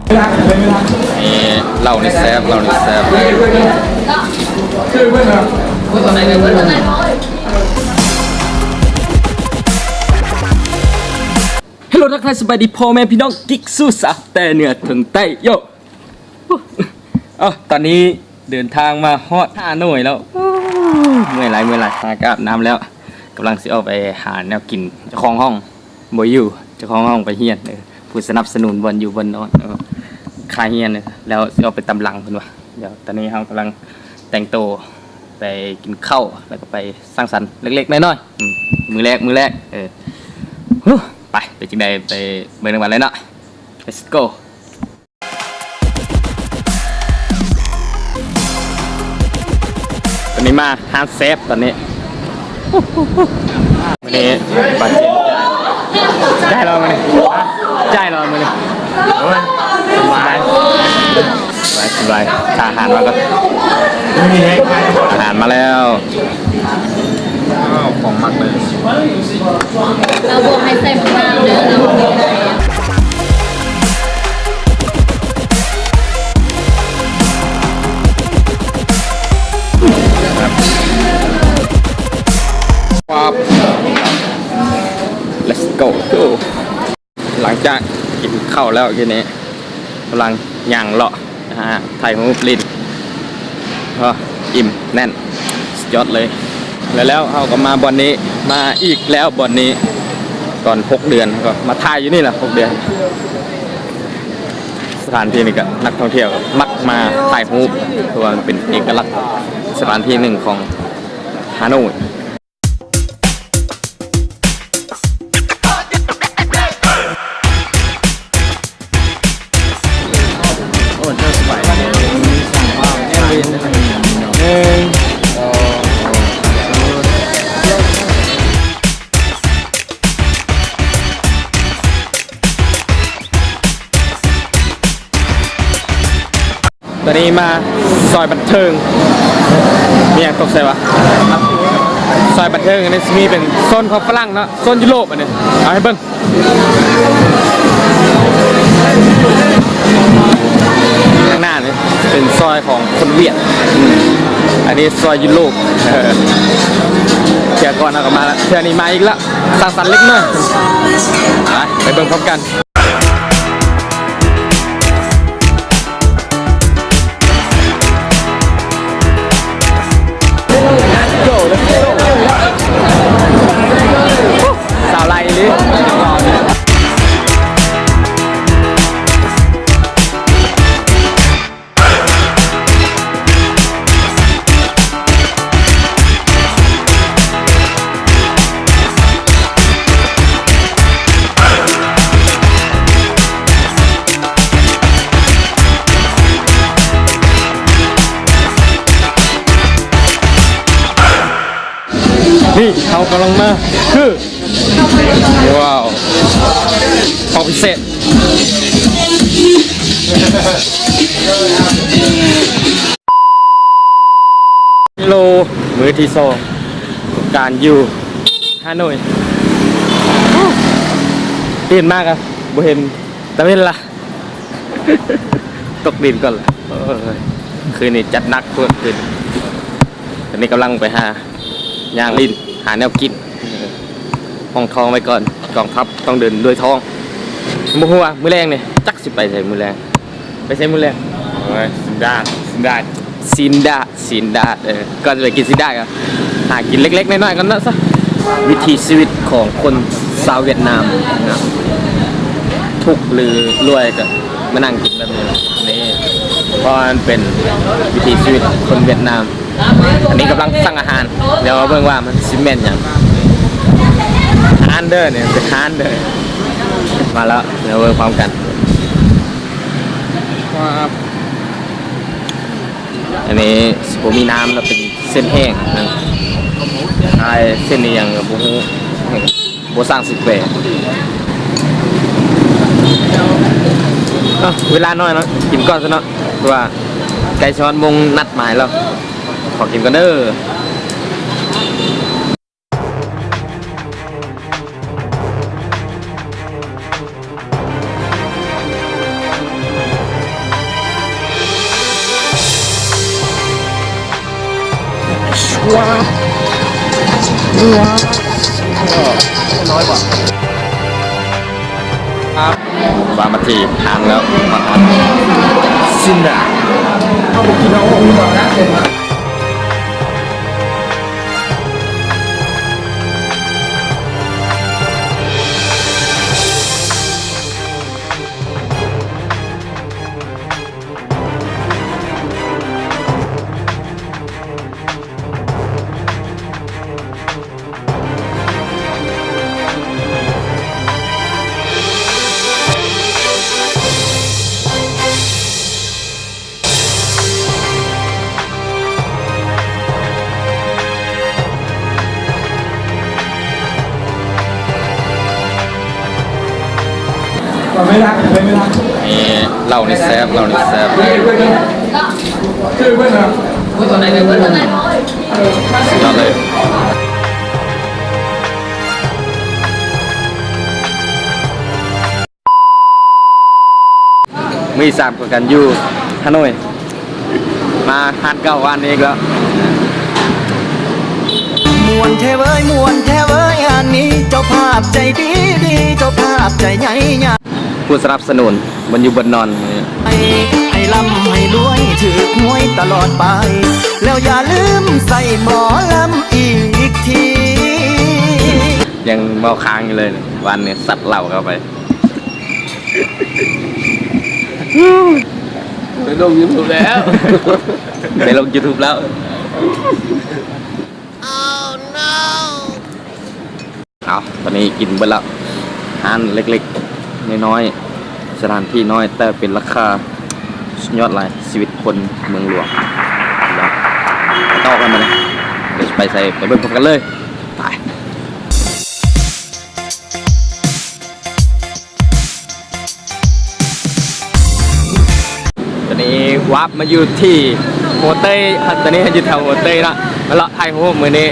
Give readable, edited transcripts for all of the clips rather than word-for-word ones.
นี่เหล้านี่แซ่บเหล้านี่แซ่บฮัลโหลทักทายสบายดีพ่อแม่พี่น้องกิ๊กสู้สาวแต่เหนือถึงใต้โยตอนนี้เดินทางมาฮอดฮานอยแล้วเมื่อยไหลทากอาบน้ำแล้วกำลังสิออกไปหาแนวกินเจ้าของห้องบ่อยู่เจ้าของห้องไปเฮียนผู้สนับสนุนบนอยู่บนนอนคลายเฮียนแล้วสิออกไปตำลังเพิ่นว่าเดี๋ยวตอนนี้เรากำลังแต่งตัวไปกินข้าวแล้วก็ไปสร้างสรรค์เล็กๆน้อยๆมือแรกไปจริงใดไปเบิ่งวันเลยเนาะ let's go ตอนนี้มาฮาร์ดเซฟตอนนี้วันนี้บาดเจ็บได้รอมาเลยจ่ายรอมาเลยสบายอาหารมาก็อาหารมาแล้วของมักเลยเราบวกให้ใส่มะนาวเด้อครับ let's go หลังจากกินข้าวแล้วทีนี้กำลังย่างเลาะไทยมูฟลินก็อิ่มแน่นยอดเลยแล้วเขาก็มาบอลนี้มาอีกแล้วบอลนี้ก่อน6 เดือนก็มาถ่ายอยู่นี่แหละ6 เดือนสถานที่นี้ก็นักท่องเที่ยวมักมาถ่ายรูปเพราะว่ามันเป็นเอกลักษณ์สถานที่หนึ่งของฮานอยตอนนี้มาซอยบันเทิงมีอย่างตกใจวะซอยบันเทิงอันนี้มีเป็นโซนของฝรั่งเนาะโซนยุโรปอันนี้เอาให้เบิ้งข้างหน้านี่เป็นซอยของคนเวียดอันนี้ซอยยุโรปเที่ยวก่อนเอากลับมาแล้วเที่ยวนี้มาอีกแล้วสร้างสรรค์เล็กน้อยไปเบิ้งพร้อมกันสาวไรลินี่เขากำลังมาคือว้าวของพิเศษกิโลมือที่2การอยู่ฮานอยเห็นมากครับบ่เห็นแต่เห็นละตกดินก่อนละคืนนี้จัดหนักเพื่อนคืนตอนนี้กำลังไปหาย่างลิ้นหาแนวกินห้องทองไปก่อนกองทัพต้องเดินด้วยท้องมือหัวมือแรงเนี่ยจักสิไปใส่มือแรงไปใส่มือแรงซินดาก็จะไปกินซินดากันหากินเล็กๆน้อยๆกันนะซะวิถีชีวิตของคนชาวเวียดนามนะทุกข์หรือรวยก็มานั่งกินแบบนี้นี่เพราะมันเป็นวิถีชีวิตคนเวียดนามอันนี้กำลังสั่งอาหารเดี๋ยวเบิ่งว่ามันซิเมนต์อย่างฮานเดอร์เนี่ยเป็นฮานเดอร์มาแล้วเดี๋ยวเบิ่งพร้อมกันอันนี้ผมมีน้ำแล้วเป็นเส้นแห้งนะไอ้เส้นนี้ยังโบสร้างสิบเปเวลาน้อยเนาะกินก่อนซะเนาะเพราะว่าไก่ช้อนมงนัดหมายแล้วขอกินก่อนเด้อ เ น้อยกว่าครับบางมาทีทานแล้วมาทานซินดาเข้าไปกินเอาก่อนนะไม่รักไม่รัก นี่เหล่านี่แซ่บเหล่านี่แซ่บ ชื่อเพื่อนครับ ตัวไหนตัวไหน สุดยอดเลยมีสามคนกันอยู่ฮานอยมาทานเก้าวันนี้แล้ว มวนแท้เว้ยมวนแท้เว้ยอันนี้เจ้าภาพใจดีดีเจ้าภาพใจใหญ่ใหญ่ ผู้สนับสนุนมันอยู่บนนอน ให้ร่ำให้รวยถือหวยตลอดไป แล้วอย่าลืมใส่หมอลำอีกที ยังเมาค้างอยู่เลยวันนี้สัตว์เหล่าเข้าไป ไปลงยูทูบแล้ว ไปลง YouTube แล้วเอาตอนนี้กินไปแล้วอาหารเล็กๆน้อยๆสถานที่น้อยแต่เป็นราคาสุดยอดเลยชีวิตคนเมืองหลวงแล้วต่อกันมาเลยเดี๋ยวไปใส่ไปเบิ่งพร้อมกันเลยไปตอนนี้วับมาอยู่ที่โฮเต้ตอนนี้อยู่แถวโฮเต้ละมาเลาะไทยฮูมือนี้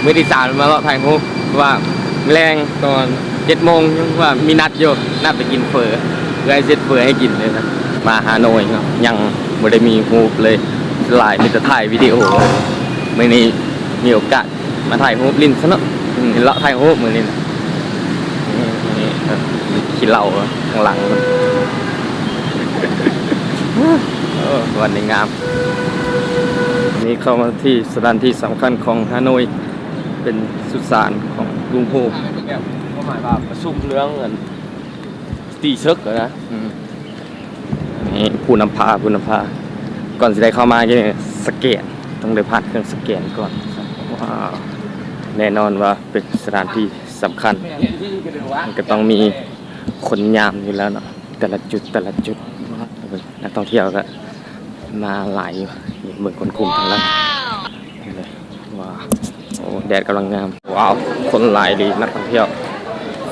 มือที่3มาเลาะไทยฮูว่าแรงตอน7 โมงยังว่ามีนัดอยู่นัดไปกินเฟอเพื่อให้เซ็ตเฟอให้กินเลยนะมาฮานอยครับยังไม่ได้มีฮูปเลยหลายมีแต่ถ่ายวิดีโอมือนี้มีโอกาสมาถ่ายฮูปลินซะเนาะเลาะถ่ายฮูปมือนี้นี่ขี้เหล้าข้างหลังมันวันนี้งามนี่เข้ามาที่สถานที่สำคัญของฮานอยเป็นสุสานของลุงโฮม ก็หมายว่าประชุมเรื่องตีเชิกนะ นี่ผู้นำพาก่อนจะได้เข้ามาก็สแกนต้องได้ผ่านเครื่องสแกนก่อนว้าวแน่นอนว่าเป็นสถานที่สำคัญมันก็ต้องมีคนยามอยู่แล้วเนาะแต่ละจุดนักท่องเที่ยวก็มาหลายอยู่นี่เหมือนคนกลุ่มทั้งนั้นเลยว้าวโอ้แดดกำลังงามว้าวคนหลายดีนักท่องเที่ยว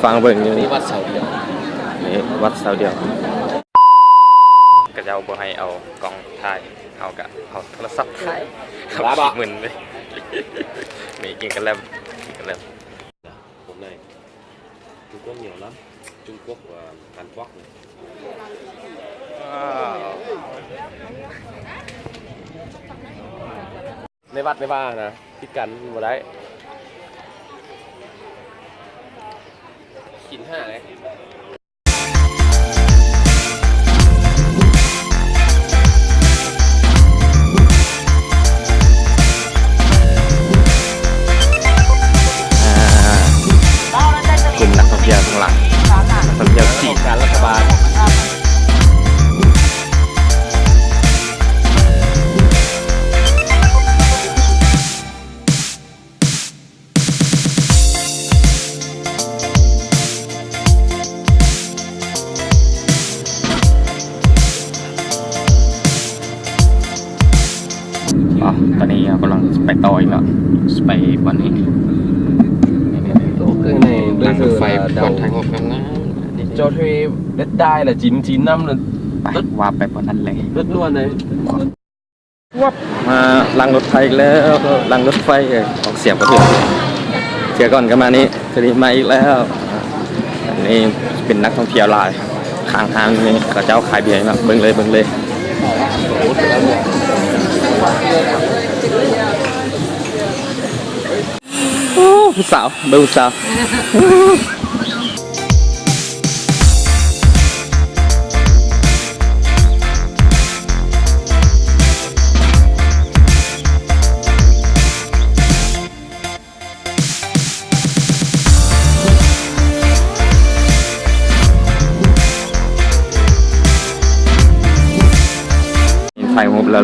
ฟังเบิ่งอยู่นี่วัดเสาเดียวนี่วัดเสาเดียวก็จะเอาบ่ให้เอากล้องถ่ายเอากะเอาโทรศัพท์ถ่ายเอาหมื่นเลยนี่กินกันแล้วHôm nay Trung Quốc nhiều lắm, Trung Quốc và Hàn Quốc này.ในวัดในบ้านนะคิดกันมาได้ขินห้าเลยกลุ่มนักท่องเที่ยวข้างหลังนักท่องเที่ยวจีนการรัฐบาลตอนนี้เรากำลังไปต่ออีกแล้วไปวันนี้cái này bây giờ phải hoàn thành cho thuê đất đai là 99 năm là ไปว่าไปบนนั้นเลย đất luôn đấy วับมาลังรถไฟแล้วลังรถไฟออกเสียงกระเทือนเสียก่อนก็มานี่ทีนี้มาอีกแล้วอันนี้เป็นนักท่องเที่ยวหลายข้างทางนี่เขาเจ้าขายเบียร์มาเบิ่งเลย ผู้สาวเบิ่งผู้สาวไฟงบแล้ว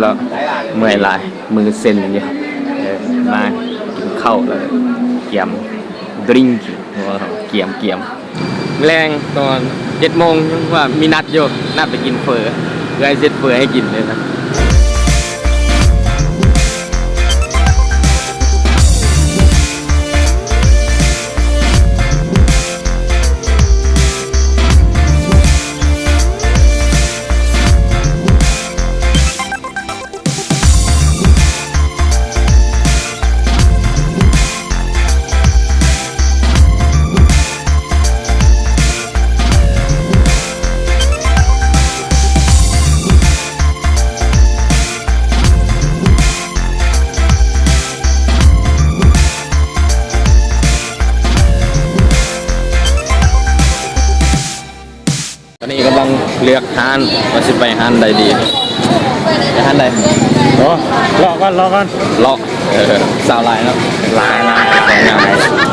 เมื่อยหลายมือเส้นอย่างเงี้ยมากินข้าวแล้วเกี่ยมดริงก์เกี่ยมแรงตอน7 โมงว่ามีนัดอยู่นัดไปกินเฟอเพื่อให้เซ็ตเฟอให้กินเลยนะตอนนี้กำลังเลือกฮานว่าจะไปฮานใดดีไปฮานใดรอก่อนเลาะสาวลายแล้วลายสวยงาม